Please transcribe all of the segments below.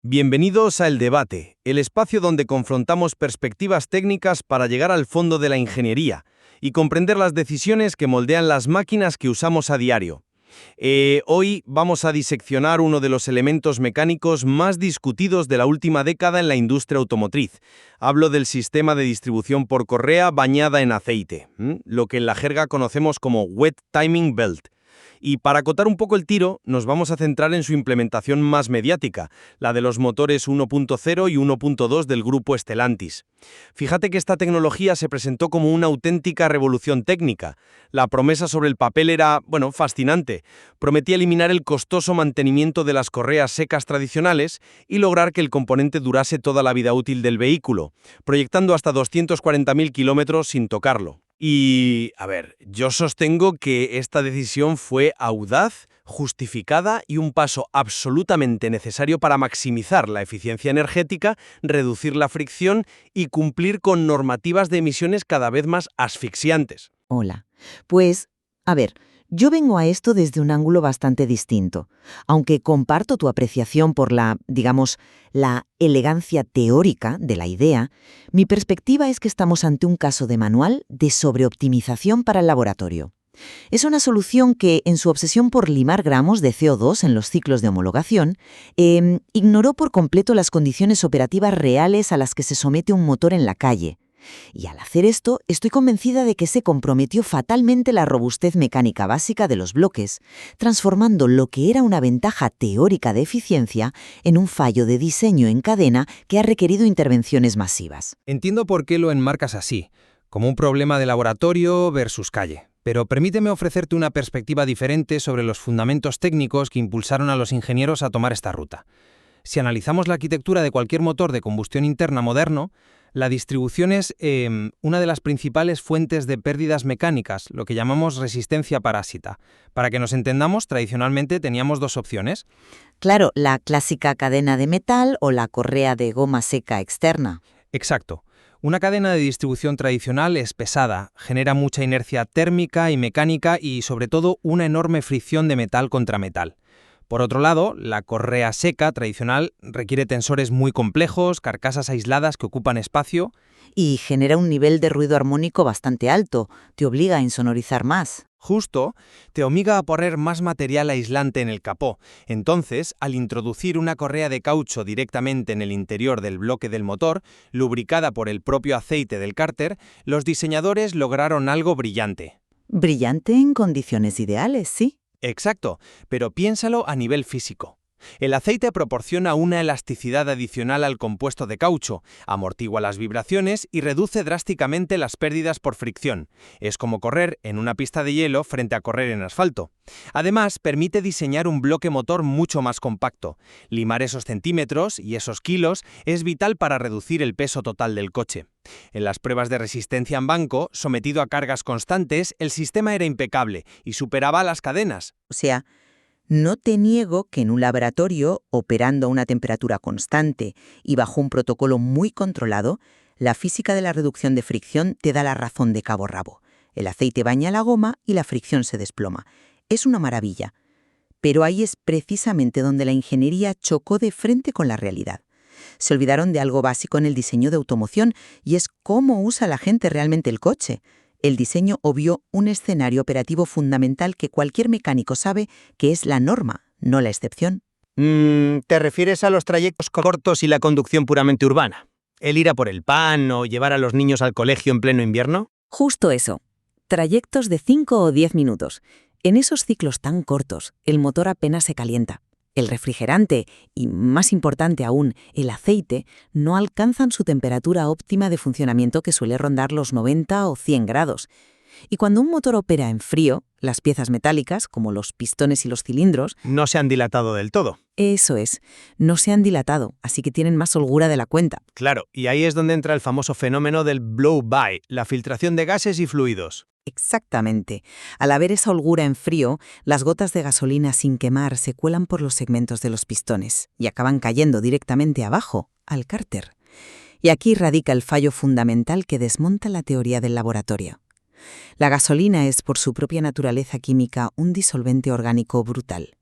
Bienvenidos a El Debate, el espacio donde confrontamos perspectivas técnicas para llegar al fondo de la ingeniería y comprender las decisiones que moldean las máquinas que usamos a diario. Hoy vamos a diseccionar uno de los elementos mecánicos más discutidos de la última década en la industria automotriz. Hablo del sistema de distribución por correa bañada en aceite, lo que en la jerga conocemos como Wet Timing Belt. Y para acotar un poco el tiro, nos vamos a centrar en su implementación más mediática, la de los motores 1.0 y 1.2 del grupo Stellantis. Fíjate que esta tecnología se presentó como una auténtica revolución técnica. La promesa sobre el papel era, fascinante. Prometía eliminar el costoso mantenimiento de las correas secas tradicionales y lograr que el componente durase toda la vida útil del vehículo, proyectando hasta 240.000 kilómetros sin tocarlo. Y, yo sostengo que esta decisión fue audaz, justificada y un paso absolutamente necesario para maximizar la eficiencia energética, reducir la fricción y cumplir con normativas de emisiones cada vez más asfixiantes. Hola. Pues, yo vengo a esto desde un ángulo bastante distinto. Aunque comparto tu apreciación por la elegancia teórica de la idea, mi perspectiva es que estamos ante un caso de manual de sobreoptimización para el laboratorio. Es una solución que, en su obsesión por limar gramos de CO2 en los ciclos de homologación, ignoró por completo las condiciones operativas reales a las que se somete un motor en la calle. Y al hacer esto, estoy convencida de que se comprometió fatalmente la robustez mecánica básica de los bloques, transformando lo que era una ventaja teórica de eficiencia en un fallo de diseño en cadena que ha requerido intervenciones masivas. Entiendo por qué lo enmarcas así, como un problema de laboratorio versus calle. Pero permíteme ofrecerte una perspectiva diferente sobre los fundamentos técnicos que impulsaron a los ingenieros a tomar esta ruta. Si analizamos la arquitectura de cualquier motor de combustión interna moderno, la distribución es una de las principales fuentes de pérdidas mecánicas, lo que llamamos resistencia parásita. Para que nos entendamos, tradicionalmente teníamos dos opciones. Claro, la clásica cadena de metal o la correa de goma seca externa. Exacto. Una cadena de distribución tradicional es pesada, genera mucha inercia térmica y mecánica y, sobre todo, una enorme fricción de metal contra metal. Por otro lado, la correa seca tradicional requiere tensores muy complejos, carcasas aisladas que ocupan espacio. Y genera un nivel de ruido armónico bastante alto, te obliga a insonorizar más. Justo, te obliga a poner más material aislante en el capó. Entonces, al introducir una correa de caucho directamente en el interior del bloque del motor, lubricada por el propio aceite del cárter, los diseñadores lograron algo brillante. Brillante en condiciones ideales, sí. Exacto, pero piénsalo a nivel físico. El aceite proporciona una elasticidad adicional al compuesto de caucho, amortigua las vibraciones y reduce drásticamente las pérdidas por fricción. Es como correr en una pista de hielo frente a correr en asfalto. Además, permite diseñar un bloque motor mucho más compacto. Limar esos centímetros y esos kilos es vital para reducir el peso total del coche. En las pruebas de resistencia en banco, sometido a cargas constantes, el sistema era impecable y superaba las cadenas. O sea, no te niego que en un laboratorio, operando a una temperatura constante y bajo un protocolo muy controlado, la física de la reducción de fricción te da la razón de cabo a rabo. El aceite baña la goma y la fricción se desploma. Es una maravilla. Pero ahí es precisamente donde la ingeniería chocó de frente con la realidad. Se olvidaron de algo básico en el diseño de automoción y es cómo usa la gente realmente el coche. El diseño obvió un escenario operativo fundamental que cualquier mecánico sabe que es la norma, no la excepción. ¿Te refieres a los trayectos cortos y la conducción puramente urbana? ¿El ir a por el pan o llevar a los niños al colegio en pleno invierno? Justo eso. Trayectos de 5 o 10 minutos. En esos ciclos tan cortos, el motor apenas se calienta. El refrigerante y, más importante aún, el aceite no alcanzan su temperatura óptima de funcionamiento que suele rondar los 90 o 100 grados. Y cuando un motor opera en frío, las piezas metálicas, como los pistones y los cilindros, no se han dilatado del todo. Eso es, no se han dilatado, así que tienen más holgura de la cuenta. Claro, y ahí es donde entra el famoso fenómeno del blow-by, la filtración de gases y fluidos. Exactamente. Al haber esa holgura en frío, las gotas de gasolina sin quemar se cuelan por los segmentos de los pistones y acaban cayendo directamente abajo, al cárter. Y aquí radica el fallo fundamental que desmonta la teoría del laboratorio. La gasolina es, por su propia naturaleza química, un disolvente orgánico brutal.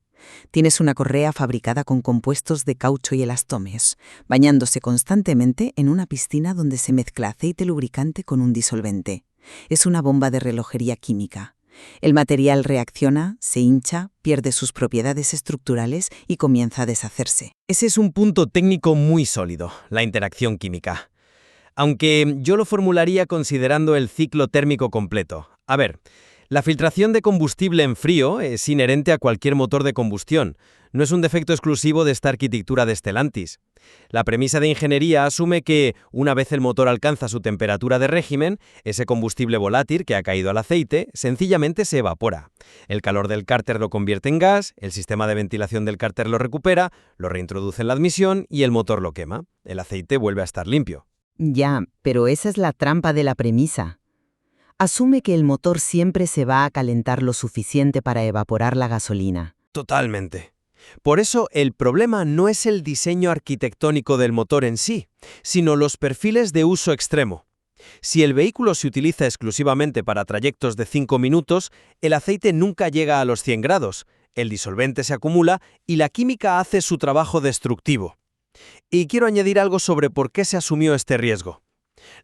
Tienes una correa fabricada con compuestos de caucho y elastomes, bañándose constantemente en una piscina donde se mezcla aceite lubricante con un disolvente. Es una bomba de relojería química. El material reacciona, se hincha, pierde sus propiedades estructurales y comienza a deshacerse. Ese es un punto técnico muy sólido, la interacción química. Aunque yo lo formularía considerando el ciclo térmico completo. A ver, la filtración de combustible en frío es inherente a cualquier motor de combustión. No es un defecto exclusivo de esta arquitectura de Stellantis. La premisa de ingeniería asume que, una vez el motor alcanza su temperatura de régimen, ese combustible volátil que ha caído al aceite sencillamente se evapora. El calor del cárter lo convierte en gas, el sistema de ventilación del cárter lo recupera, lo reintroduce en la admisión y el motor lo quema. El aceite vuelve a estar limpio. Ya, pero esa es la trampa de la premisa. Asume que el motor siempre se va a calentar lo suficiente para evaporar la gasolina. Totalmente. Por eso, el problema no es el diseño arquitectónico del motor en sí, sino los perfiles de uso extremo. Si el vehículo se utiliza exclusivamente para trayectos de 5 minutos, el aceite nunca llega a los 100 grados, el disolvente se acumula y la química hace su trabajo destructivo. Y quiero añadir algo sobre por qué se asumió este riesgo.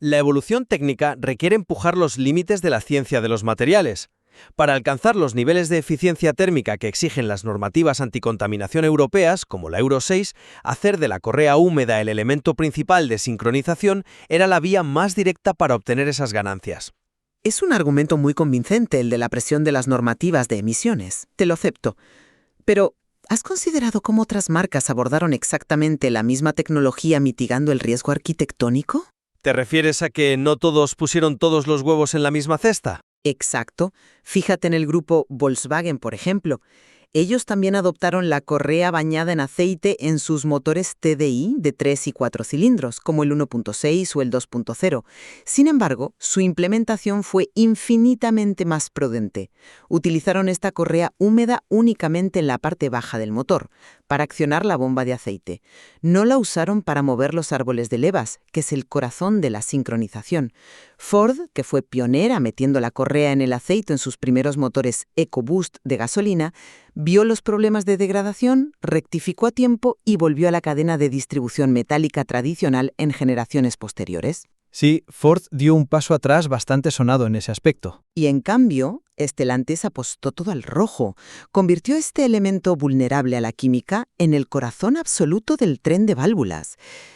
La evolución técnica requiere empujar los límites de la ciencia de los materiales. Para alcanzar los niveles de eficiencia térmica que exigen las normativas anticontaminación europeas, como la Euro 6, hacer de la correa húmeda el elemento principal de sincronización era la vía más directa para obtener esas ganancias. Es un argumento muy convincente el de la presión de las normativas de emisiones, te lo acepto. Pero, ¿has considerado cómo otras marcas abordaron exactamente la misma tecnología mitigando el riesgo arquitectónico? ¿Te refieres a que no todos pusieron todos los huevos en la misma cesta? Exacto. Fíjate en el grupo Volkswagen, por ejemplo. Ellos también adoptaron la correa bañada en aceite en sus motores TDI de 3 y 4 cilindros, como el 1.6 o el 2.0. Sin embargo, su implementación fue infinitamente más prudente. Utilizaron esta correa húmeda únicamente en la parte baja del motor, para accionar la bomba de aceite. No la usaron para mover los árboles de levas, que es el corazón de la sincronización. Ford, que fue pionera metiendo la correa en el aceite en sus primeros motores EcoBoost de gasolina, vio los problemas de degradación, rectificó a tiempo y volvió a la cadena de distribución metálica tradicional en generaciones posteriores. Sí, Ford dio un paso atrás bastante sonado en ese aspecto. Y en cambio, Stellantis apostó todo al rojo, convirtió este elemento vulnerable a la química en el corazón absoluto del tren de válvulas.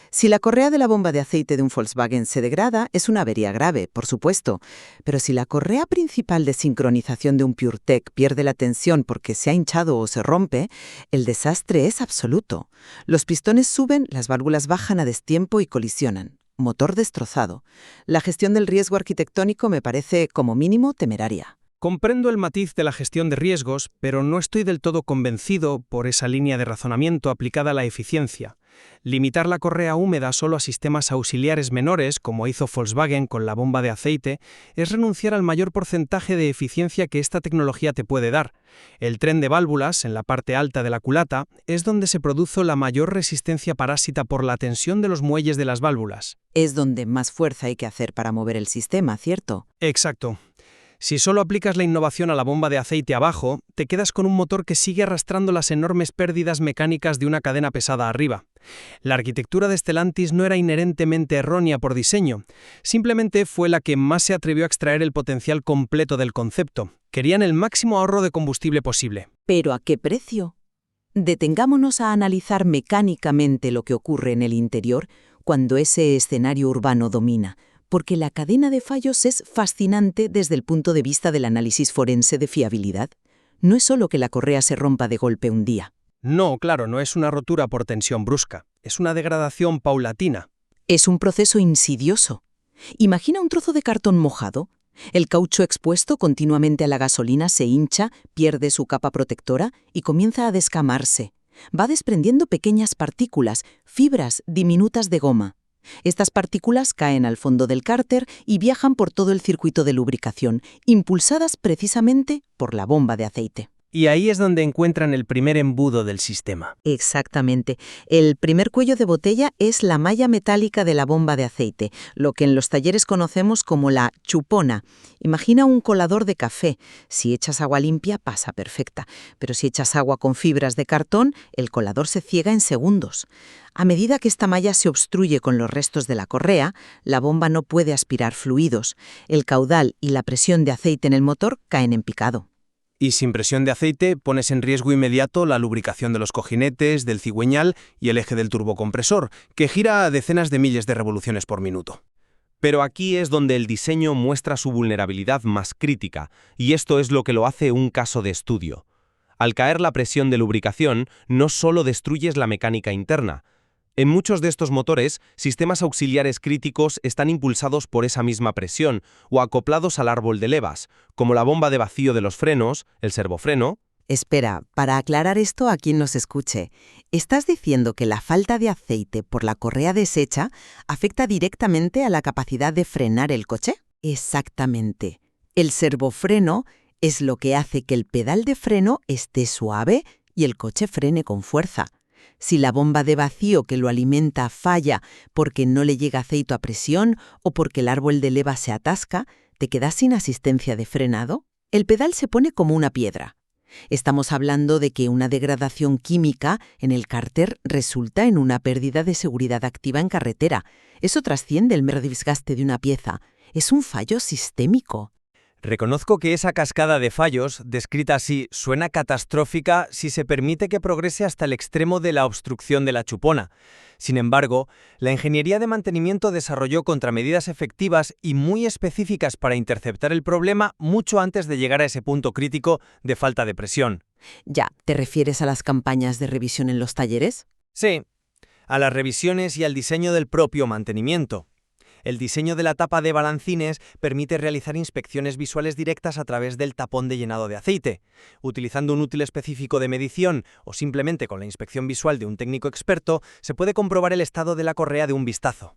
Si la correa de la bomba de aceite de un Volkswagen se degrada, es una avería grave, por supuesto. Pero si la correa principal de sincronización de un PureTech pierde la tensión porque se ha hinchado o se rompe, el desastre es absoluto. Los pistones suben, las válvulas bajan a destiempo y colisionan. Motor destrozado. La gestión del riesgo arquitectónico me parece, como mínimo, temeraria. Comprendo el matiz de la gestión de riesgos, pero no estoy del todo convencido por esa línea de razonamiento aplicada a la eficiencia. Limitar la correa húmeda solo a sistemas auxiliares menores, como hizo Volkswagen con la bomba de aceite, es renunciar al mayor porcentaje de eficiencia que esta tecnología te puede dar. El tren de válvulas, en la parte alta de la culata, es donde se produce la mayor resistencia parásita por la tensión de los muelles de las válvulas. Es donde más fuerza hay que hacer para mover el sistema, ¿cierto? Exacto. Si solo aplicas la innovación a la bomba de aceite abajo, te quedas con un motor que sigue arrastrando las enormes pérdidas mecánicas de una cadena pesada arriba. La arquitectura de Stellantis no era inherentemente errónea por diseño, simplemente fue la que más se atrevió a extraer el potencial completo del concepto. Querían el máximo ahorro de combustible posible. ¿Pero a qué precio? Detengámonos a analizar mecánicamente lo que ocurre en el interior cuando ese escenario urbano domina, porque la cadena de fallos es fascinante desde el punto de vista del análisis forense de fiabilidad. No es solo que la correa se rompa de golpe un día. No, claro, no es una rotura por tensión brusca, es una degradación paulatina. Es un proceso insidioso. Imagina un trozo de cartón mojado. El caucho expuesto continuamente a la gasolina se hincha, pierde su capa protectora y comienza a descamarse. Va desprendiendo pequeñas partículas, fibras diminutas de goma. Estas partículas caen al fondo del cárter y viajan por todo el circuito de lubricación, impulsadas precisamente por la bomba de aceite. Y ahí es donde encuentran el primer embudo del sistema. Exactamente. El primer cuello de botella es la malla metálica de la bomba de aceite, lo que en los talleres conocemos como la chupona. Imagina un colador de café. Si echas agua limpia, pasa perfecta. Pero si echas agua con fibras de cartón, el colador se ciega en segundos. A medida que esta malla se obstruye con los restos de la correa, la bomba no puede aspirar fluidos. El caudal y la presión de aceite en el motor caen en picado. Y sin presión de aceite pones en riesgo inmediato la lubricación de los cojinetes, del cigüeñal y el eje del turbocompresor, que gira a decenas de miles de revoluciones por minuto. Pero aquí es donde el diseño muestra su vulnerabilidad más crítica, y esto es lo que lo hace un caso de estudio. Al caer la presión de lubricación, no solo destruyes la mecánica interna. En muchos de estos motores, sistemas auxiliares críticos están impulsados por esa misma presión o acoplados al árbol de levas, como la bomba de vacío de los frenos, el servofreno. Espera, para aclarar esto a quien nos escuche, ¿estás diciendo que la falta de aceite por la correa deshecha afecta directamente a la capacidad de frenar el coche? Exactamente. El servofreno es lo que hace que el pedal de freno esté suave y el coche frene con fuerza. Si la bomba de vacío que lo alimenta falla porque no le llega aceite a presión o porque el árbol de leva se atasca, ¿te quedas sin asistencia de frenado? El pedal se pone como una piedra. Estamos hablando de que una degradación química en el cárter resulta en una pérdida de seguridad activa en carretera. Eso trasciende el mero desgaste de una pieza. Es un fallo sistémico. Reconozco que esa cascada de fallos, descrita así, suena catastrófica si se permite que progrese hasta el extremo de la obstrucción de la chupona. Sin embargo, la ingeniería de mantenimiento desarrolló contramedidas efectivas y muy específicas para interceptar el problema mucho antes de llegar a ese punto crítico de falta de presión. Ya, ¿te refieres a las campañas de revisión en los talleres? Sí, a las revisiones y al diseño del propio mantenimiento. El diseño de la tapa de balancines permite realizar inspecciones visuales directas a través del tapón de llenado de aceite. Utilizando un útil específico de medición o simplemente con la inspección visual de un técnico experto, se puede comprobar el estado de la correa de un vistazo.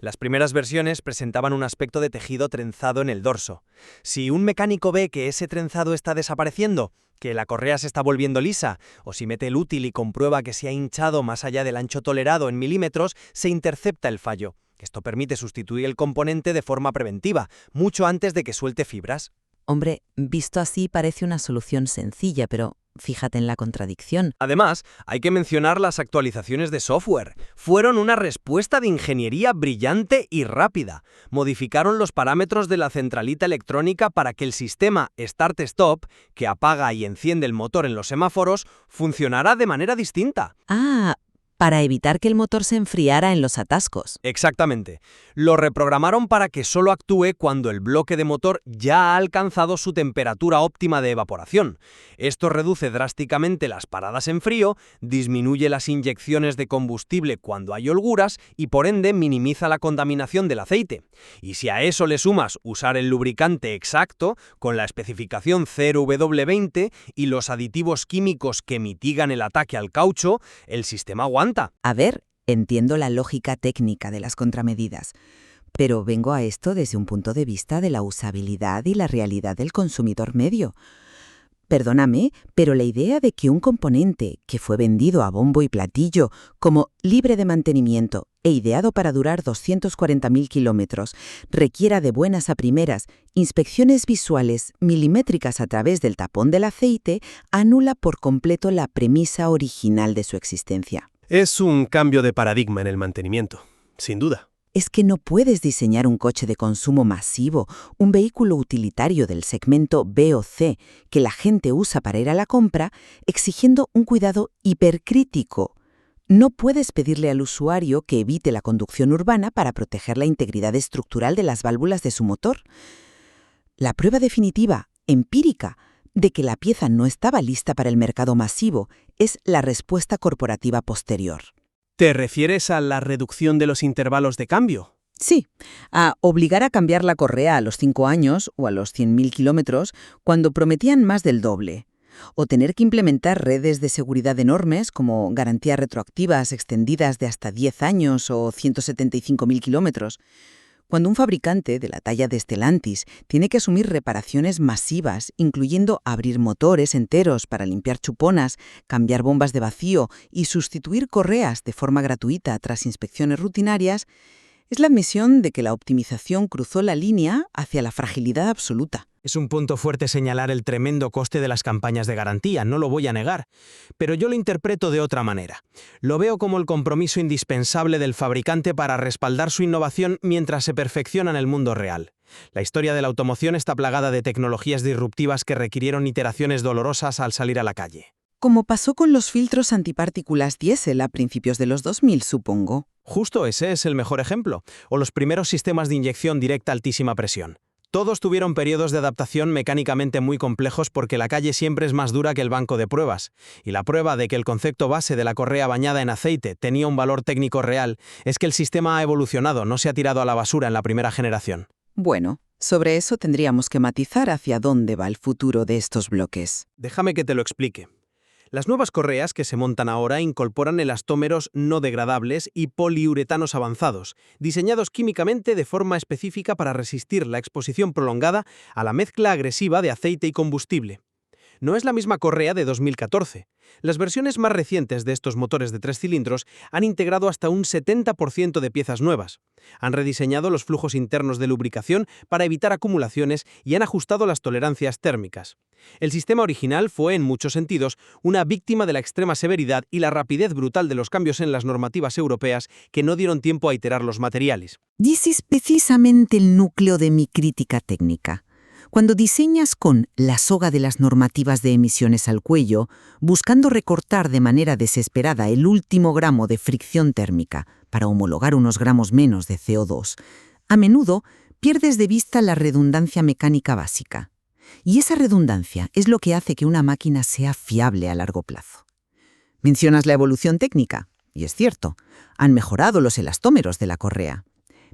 Las primeras versiones presentaban un aspecto de tejido trenzado en el dorso. Si un mecánico ve que ese trenzado está desapareciendo, que la correa se está volviendo lisa, o si mete el útil y comprueba que se ha hinchado más allá del ancho tolerado en milímetros, se intercepta el fallo. Esto permite sustituir el componente de forma preventiva, mucho antes de que suelte fibras. Hombre, visto así parece una solución sencilla, pero fíjate en la contradicción. Además, hay que mencionar las actualizaciones de software. Fueron una respuesta de ingeniería brillante y rápida. Modificaron los parámetros de la centralita electrónica para que el sistema Start-Stop, que apaga y enciende el motor en los semáforos, funcionara de manera distinta. Ah, para evitar que el motor se enfriara en los atascos. Exactamente. Lo reprogramaron para que solo actúe cuando el bloque de motor ya ha alcanzado su temperatura óptima de evaporación. Esto reduce drásticamente las paradas en frío, disminuye las inyecciones de combustible cuando hay holguras y por ende minimiza la contaminación del aceite. Y si a eso le sumas usar el lubricante exacto, con la especificación 0W20 y los aditivos químicos que mitigan el ataque al caucho, el sistema aguanta. A ver, entiendo la lógica técnica de las contramedidas, pero vengo a esto desde un punto de vista de la usabilidad y la realidad del consumidor medio. Perdóname, pero la idea de que un componente que fue vendido a bombo y platillo como libre de mantenimiento e ideado para durar 240.000 kilómetros requiera de buenas a primeras inspecciones visuales milimétricas a través del tapón del aceite anula por completo la premisa original de su existencia. Es un cambio de paradigma en el mantenimiento, sin duda. Es que no puedes diseñar un coche de consumo masivo, un vehículo utilitario del segmento B o C que la gente usa para ir a la compra, exigiendo un cuidado hipercrítico. No puedes pedirle al usuario que evite la conducción urbana para proteger la integridad estructural de las válvulas de su motor. La prueba definitiva, empírica, de que la pieza no estaba lista para el mercado masivo es la respuesta corporativa posterior. ¿Te refieres a la reducción de los intervalos de cambio? Sí, a obligar a cambiar la correa a los 5 años o a los 100.000 kilómetros cuando prometían más del doble. O tener que implementar redes de seguridad enormes como garantías retroactivas extendidas de hasta 10 años o 175.000 kilómetros. Cuando un fabricante de la talla de Stellantis tiene que asumir reparaciones masivas, incluyendo abrir motores enteros para limpiar chuponas, cambiar bombas de vacío y sustituir correas de forma gratuita tras inspecciones rutinarias, es la admisión de que la optimización cruzó la línea hacia la fragilidad absoluta. Es un punto fuerte señalar el tremendo coste de las campañas de garantía, no lo voy a negar, pero yo lo interpreto de otra manera. Lo veo como el compromiso indispensable del fabricante para respaldar su innovación mientras se perfecciona en el mundo real. La historia de la automoción está plagada de tecnologías disruptivas que requirieron iteraciones dolorosas al salir a la calle. Como pasó con los filtros antipartículas diésel a principios de los 2000, supongo. Justo ese es el mejor ejemplo, o los primeros sistemas de inyección directa a altísima presión. Todos tuvieron periodos de adaptación mecánicamente muy complejos porque la calle siempre es más dura que el banco de pruebas, y la prueba de que el concepto base de la correa bañada en aceite tenía un valor técnico real es que el sistema ha evolucionado, no se ha tirado a la basura en la primera generación. Bueno, sobre eso tendríamos que matizar hacia dónde va el futuro de estos bloques. Déjame que te lo explique. Las nuevas correas que se montan ahora incorporan elastómeros no degradables y poliuretanos avanzados, diseñados químicamente de forma específica para resistir la exposición prolongada a la mezcla agresiva de aceite y combustible. No es la misma correa de 2014. Las versiones más recientes de estos motores de 3 cilindros han integrado hasta un 70% de piezas nuevas. Han rediseñado los flujos internos de lubricación para evitar acumulaciones y han ajustado las tolerancias térmicas. El sistema original fue, en muchos sentidos, una víctima de la extrema severidad y la rapidez brutal de los cambios en las normativas europeas que no dieron tiempo a iterar los materiales. Dices precisamente el núcleo de mi crítica técnica. Cuando diseñas con la soga de las normativas de emisiones al cuello, buscando recortar de manera desesperada el último gramo de fricción térmica para homologar unos gramos menos de CO2, a menudo pierdes de vista la redundancia mecánica básica. Y esa redundancia es lo que hace que una máquina sea fiable a largo plazo. Mencionas la evolución técnica, y es cierto, han mejorado los elastómeros de la correa.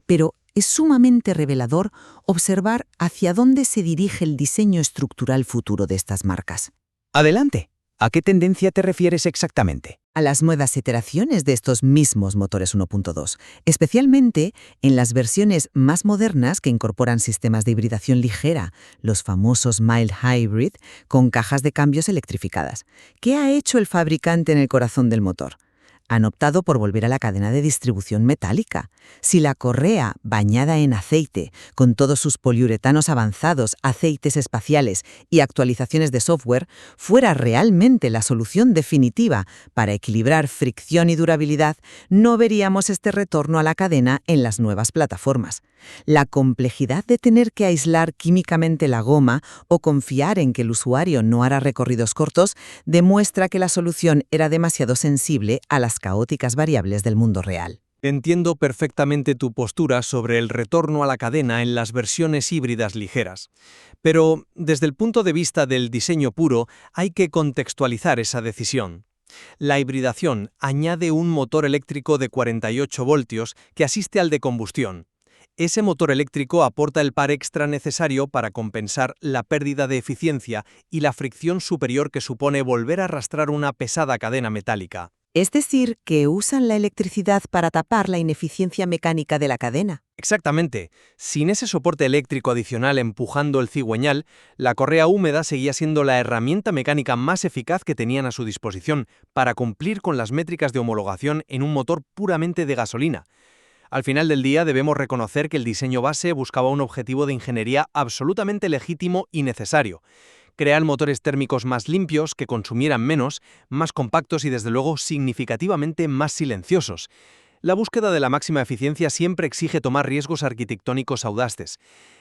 Pero es sumamente revelador observar hacia dónde se dirige el diseño estructural futuro de estas marcas. Adelante. ¿A qué tendencia te refieres exactamente? A las nuevas iteraciones de estos mismos motores 1.2, especialmente en las versiones más modernas que incorporan sistemas de hibridación ligera, los famosos mild hybrid, con cajas de cambios electrificadas. ¿Qué ha hecho el fabricante en el corazón del motor? Han optado por volver a la cadena de distribución metálica. Si la correa, bañada en aceite, con todos sus poliuretanos avanzados, aceites espaciales y actualizaciones de software, fuera realmente la solución definitiva para equilibrar fricción y durabilidad, no veríamos este retorno a la cadena en las nuevas plataformas. La complejidad de tener que aislar químicamente la goma o confiar en que el usuario no hará recorridos cortos demuestra que la solución era demasiado sensible a las caóticas variables del mundo real. Entiendo perfectamente tu postura sobre el retorno a la cadena en las versiones híbridas ligeras. Pero, desde el punto de vista del diseño puro, hay que contextualizar esa decisión. La hibridación añade un motor eléctrico de 48 voltios que asiste al de combustión. Ese motor eléctrico aporta el par extra necesario para compensar la pérdida de eficiencia y la fricción superior que supone volver a arrastrar una pesada cadena metálica. Es decir, que usan la electricidad para tapar la ineficiencia mecánica de la cadena. Exactamente. Sin ese soporte eléctrico adicional empujando el cigüeñal, la correa húmeda seguía siendo la herramienta mecánica más eficaz que tenían a su disposición para cumplir con las métricas de homologación en un motor puramente de gasolina. Al final del día debemos reconocer que el diseño base buscaba un objetivo de ingeniería absolutamente legítimo y necesario: crear motores térmicos más limpios, que consumieran menos, más compactos y desde luego significativamente más silenciosos. La búsqueda de la máxima eficiencia siempre exige tomar riesgos arquitectónicos audaces.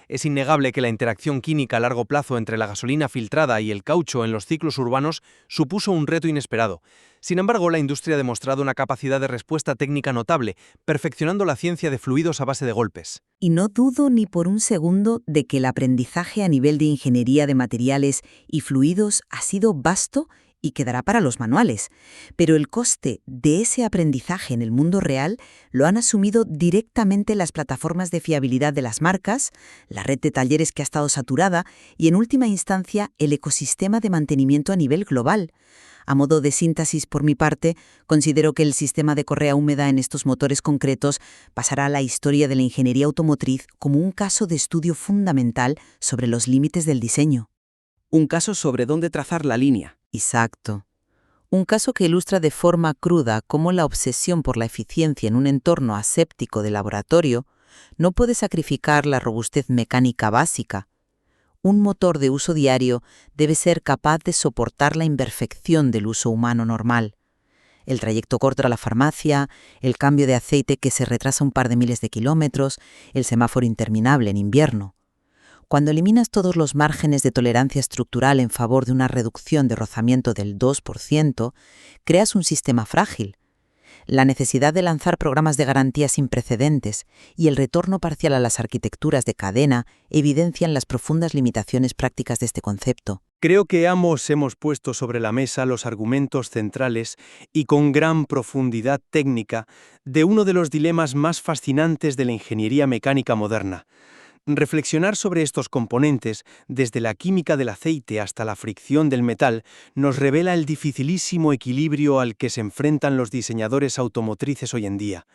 Es innegable que la interacción química a largo plazo entre la gasolina filtrada y el caucho en los ciclos urbanos supuso un reto inesperado. Sin embargo, la industria ha demostrado una capacidad de respuesta técnica notable, perfeccionando la ciencia de fluidos a base de golpes. Y no dudo ni por un segundo de que el aprendizaje a nivel de ingeniería de materiales y fluidos ha sido vasto y quedará para los manuales. Pero el coste de ese aprendizaje en el mundo real lo han asumido directamente las plataformas de fiabilidad de las marcas, la red de talleres que ha estado saturada y, en última instancia, el ecosistema de mantenimiento a nivel global. A modo de síntesis por mi parte, considero que el sistema de correa húmeda en estos motores concretos pasará a la historia de la ingeniería automotriz como un caso de estudio fundamental sobre los límites del diseño. Un caso sobre dónde trazar la línea. Exacto. Un caso que ilustra de forma cruda cómo la obsesión por la eficiencia en un entorno aséptico de laboratorio no puede sacrificar la robustez mecánica básica. Un motor de uso diario debe ser capaz de soportar la imperfección del uso humano normal. El trayecto corto a la farmacia, el cambio de aceite que se retrasa un par de miles de kilómetros, el semáforo interminable en invierno. Cuando eliminas todos los márgenes de tolerancia estructural en favor de una reducción de rozamiento del 2%, creas un sistema frágil. La necesidad de lanzar programas de garantía sin precedentes y el retorno parcial a las arquitecturas de cadena evidencian las profundas limitaciones prácticas de este concepto. Creo que ambos hemos puesto sobre la mesa los argumentos centrales y con gran profundidad técnica de uno de los dilemas más fascinantes de la ingeniería mecánica moderna. Reflexionar sobre estos componentes, desde la química del aceite hasta la fricción del metal, nos revela el dificilísimo equilibrio al que se enfrentan los diseñadores automotrices hoy en día.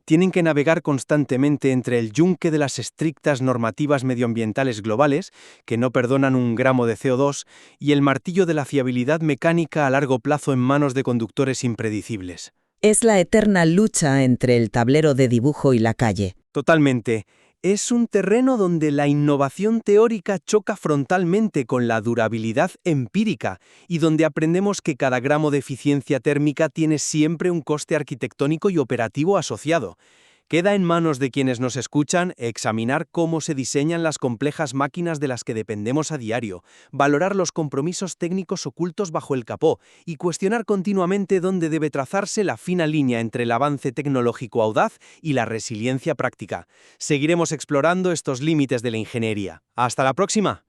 Tienen que navegar constantemente entre el yunque de las estrictas normativas medioambientales globales, que no perdonan un gramo de CO2, y el martillo de la fiabilidad mecánica a largo plazo en manos de conductores impredecibles. Es la eterna lucha entre el tablero de dibujo y la calle. Totalmente. Es un terreno donde la innovación teórica choca frontalmente con la durabilidad empírica y donde aprendemos que cada gramo de eficiencia térmica tiene siempre un coste arquitectónico y operativo asociado. Queda en manos de quienes nos escuchan examinar cómo se diseñan las complejas máquinas de las que dependemos a diario, valorar los compromisos técnicos ocultos bajo el capó y cuestionar continuamente dónde debe trazarse la fina línea entre el avance tecnológico audaz y la resiliencia práctica. Seguiremos explorando estos límites de la ingeniería. ¡Hasta la próxima!